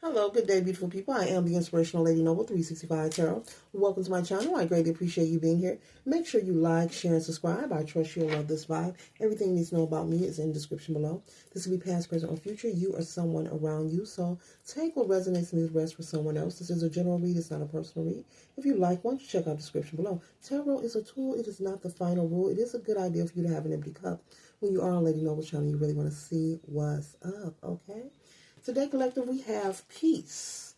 Hello, good day, beautiful people. I am the Inspirational Lady Noble 365 Tarot. Welcome to my channel. I greatly appreciate you being here. Make sure you like, share, and subscribe. I trust you'll love this vibe. Everything you need to know about me is in the description below. This will be past, present, or future. You or someone around you. So take what resonates and leave the rest for someone else. This is a general read. It's not a personal read. If you like one, check out the description below. Tarot is a tool. It is not the final rule. It is a good idea for you to have an empty cup. When you are on Lady Noble channel, you really want to see what's up, okay? Today, collective, we have peace.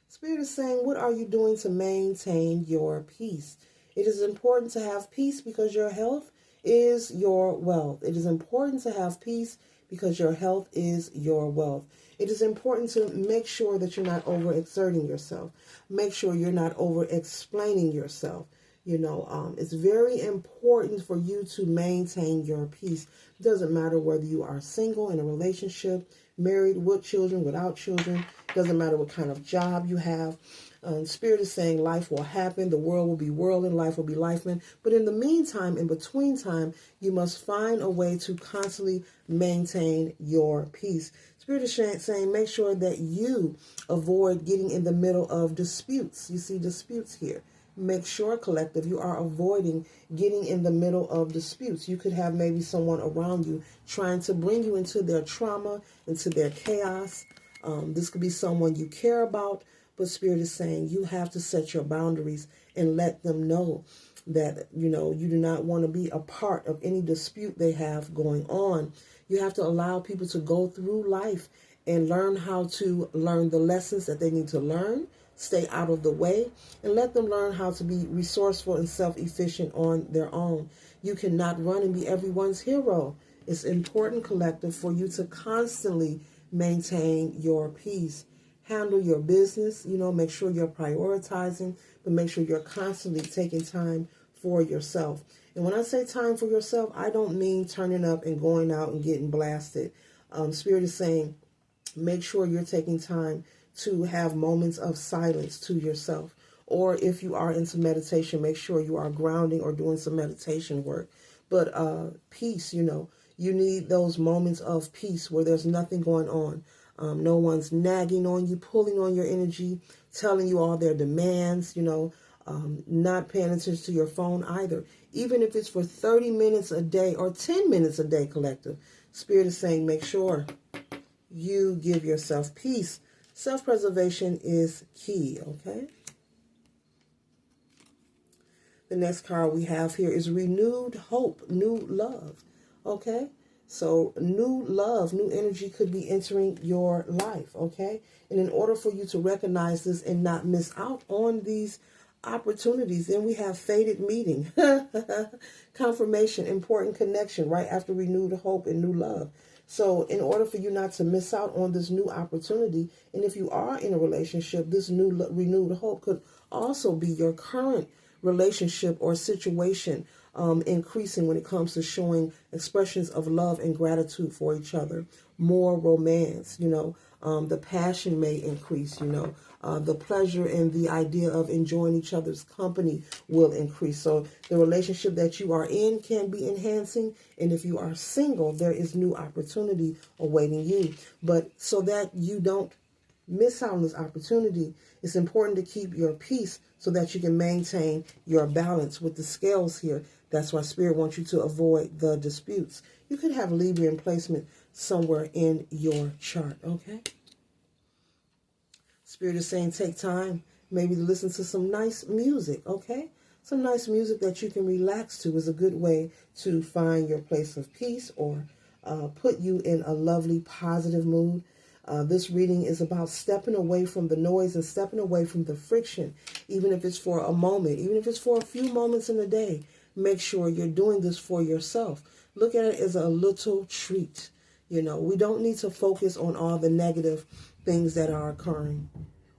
Spirit is saying, what are you doing to maintain your peace? It is important to have peace because your health is your wealth. It is important to have peace because your health is your wealth. It is important to make sure that you're not overexerting yourself. Make sure you're not over-explaining yourself. It's very important for you to maintain your peace. It doesn't matter whether you are single, in a relationship, married, with children, without children. It doesn't matter what kind of job you have. Spirit is saying life will happen. The world will be whirling. Life will be lifing. But in the meantime, in between time, you must find a way to constantly maintain your peace. Spirit is saying make sure that you avoid getting in the middle of disputes. You see disputes here. Make sure, collective, you are avoiding getting in the middle of disputes. You could have maybe someone around you trying to bring you into their trauma, into their chaos. This could be someone you care about, but Spirit is saying you have to set your boundaries and let them know that, you do not want to be a part of any dispute they have going on. You have to allow people to go through life and learn how to learn the lessons that they need to learn. Stay out of the way, and let them learn how to be resourceful and self-efficient on their own. You cannot run and be everyone's hero. It's important, collective, for you to constantly maintain your peace. Handle your business, make sure you're prioritizing, but make sure you're constantly taking time for yourself. And when I say time for yourself, I don't mean turning up and going out and getting blasted. Spirit is saying, make sure you're taking time to have moments of silence to yourself. Or if you are into meditation, make sure you are grounding or doing some meditation work. But peace, you need those moments of peace where there's nothing going on. No one's nagging on you, pulling on your energy, telling you all their demands, not paying attention to your phone either. Even if it's for 30 minutes a day or 10 minutes a day, collective. Spirit is saying make sure you give yourself peace. Self-preservation is key, okay? The next card we have here is renewed hope, new love, okay? So new love, new energy could be entering your life, okay? And in order for you to recognize this and not miss out on these opportunities, then we have fated meeting, confirmation, important connection right after renewed hope and new love. So in order for you not to miss out on this new opportunity, and if you are in a relationship, this new renewed hope could also be your current relationship or situation increasing when it comes to showing expressions of love and gratitude for each other. More romance, the passion may increase, the pleasure and the idea of enjoying each other's company will increase. So the relationship that you are in can be enhancing. And if you are single, there is new opportunity awaiting you. But so that you don't miss out on this opportunity, it's important to keep your peace so that you can maintain your balance with the scales here. That's why Spirit wants you to avoid the disputes. You could have Libra in placement somewhere in your chart, okay? Spirit is saying take time maybe to listen to some nice music, okay? Some nice music that you can relax to is a good way to find your place of peace or put you in a lovely, positive mood. This reading is about stepping away from the noise and stepping away from the friction, even if it's for a moment, even if it's for a few moments in a day. Make sure you're doing this for yourself. Look at it as a little treat. We don't need to focus on all the negative things that are occurring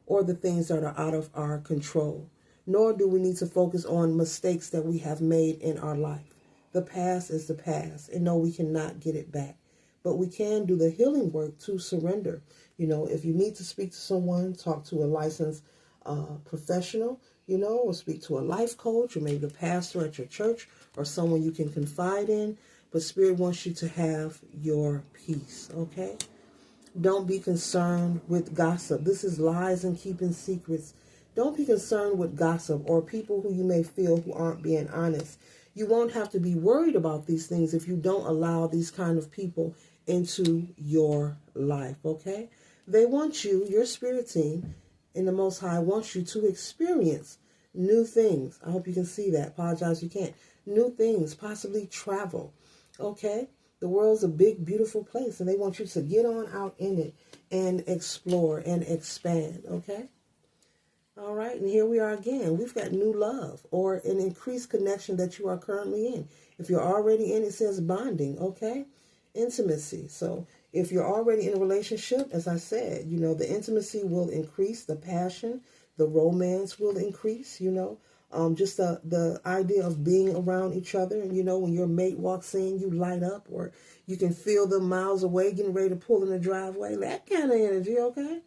or the things that are out of our control. Nor do we need to focus on mistakes that we have made in our life. The past is the past, and no, we cannot get it back. But we can do the healing work to surrender. If you need to speak to someone, talk to a licensed professional, or speak to a life coach, or maybe the pastor at your church, or someone you can confide in. But Spirit wants you to have your peace, okay? Don't be concerned with gossip. This is lies and keeping secrets. Don't be concerned with gossip or people who you may feel who aren't being honest. You won't have to be worried about these things if you don't allow these kind of people into your life, okay? They want you, your spirit team in the Most High wants you to experience new things. I hope you can see that. Apologize, you can't. New things, possibly travel, okay? The world's a big, beautiful place, and they want you to get on out in it and explore and expand, okay? All right, and here we are again. We've got new love or an increased connection that you are currently in. If you're already in, it says bonding, okay? Intimacy. So if you're already in a relationship, as I said, you know, the intimacy will increase, the passion, the romance will increase, you know. Just the idea of being around each other. And, you know, when your mate walks in, you light up, or you can feel them miles away getting ready to pull in the driveway. That kind of energy, okay?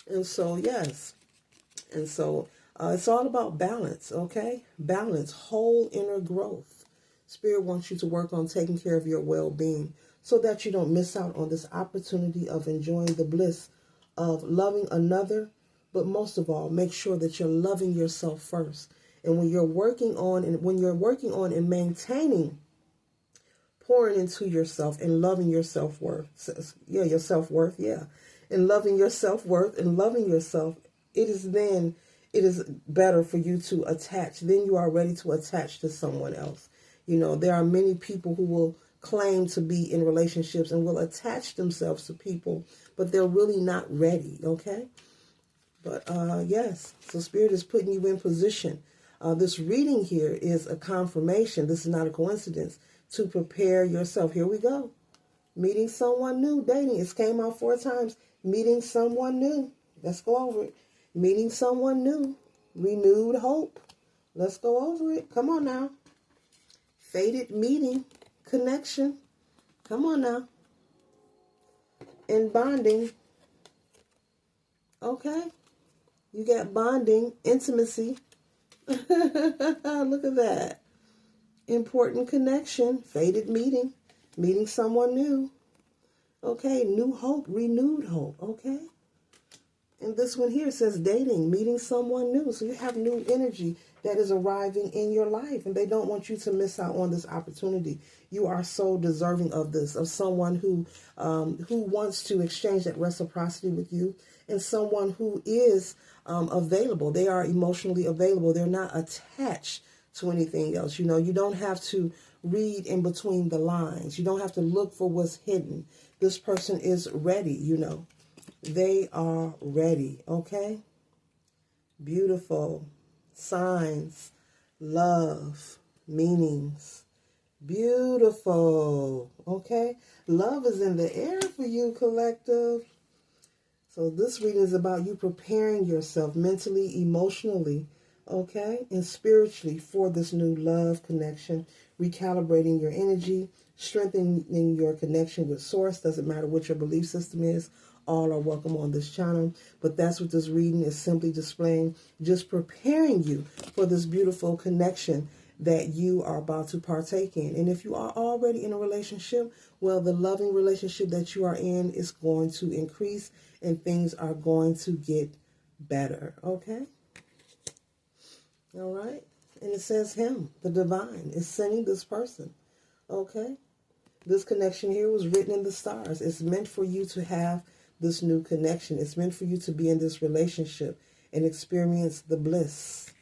And so, yes. And so it's all about balance, okay? Balance, whole inner growth. Spirit wants you to work on taking care of your well-being so that you don't miss out on this opportunity of enjoying the bliss of loving another. But most of all, make sure that you're loving yourself first. And when you're working on and maintaining, pouring into yourself and loving your self-worth, your self-worth, and loving your self-worth and loving yourself, it is better for you to attach. Then you are ready to attach to someone else. You know, there are many people who will claim to be in relationships and will attach themselves to people, but they're really not ready, okay? But yes, so Spirit is putting you in position. This reading here is a confirmation. This is not a coincidence. To prepare yourself. Here we go. Meeting someone new. Dating. It came out 4 times. Meeting someone new. Let's go over it. Meeting someone new. Renewed hope. Let's go over it. Come on now. Fated meeting. Connection. Come on now. And bonding. Okay. You got bonding. Intimacy. Look at that. Important connection. Fated meeting. Meeting someone new. Okay. New hope. Renewed hope. Okay. And this one here says dating, meeting someone new. So you have new energy that is arriving in your life, and they don't want you to miss out on this opportunity. You are so deserving of this, of someone who wants to exchange that reciprocity with you, and someone who is available. They are emotionally available. They're not attached to anything else. You know, you don't have to read in between the lines. You don't have to look for what's hidden. This person is ready, you know. They are ready, okay? Beautiful. Signs, love, meanings. Beautiful, okay? Love is in the air for you, collective. So this reading is about you preparing yourself mentally, emotionally, okay, and spiritually for this new love connection, recalibrating your energy, strengthening your connection with Source. Doesn't matter what your belief system is. All are welcome on this channel. But that's what this reading is simply displaying, just preparing you for this beautiful connection that you are about to partake in. And if you are already in a relationship, well, the loving relationship that you are in is going to increase and things are going to get better, okay? All right? And it says him, the divine, is sending this person, okay? This connection here was written in the stars. It's meant for you to have this new connection. It's meant for you to be in this relationship and experience the bliss,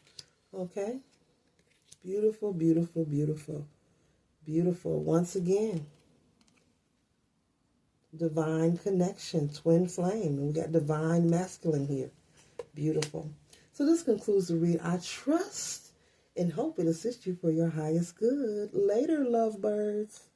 okay? Beautiful, beautiful, beautiful, beautiful. Once again, divine connection, twin flame. And we got divine masculine here. Beautiful. So this concludes the read. I trust and hope it assists you for your highest good. Later, lovebirds.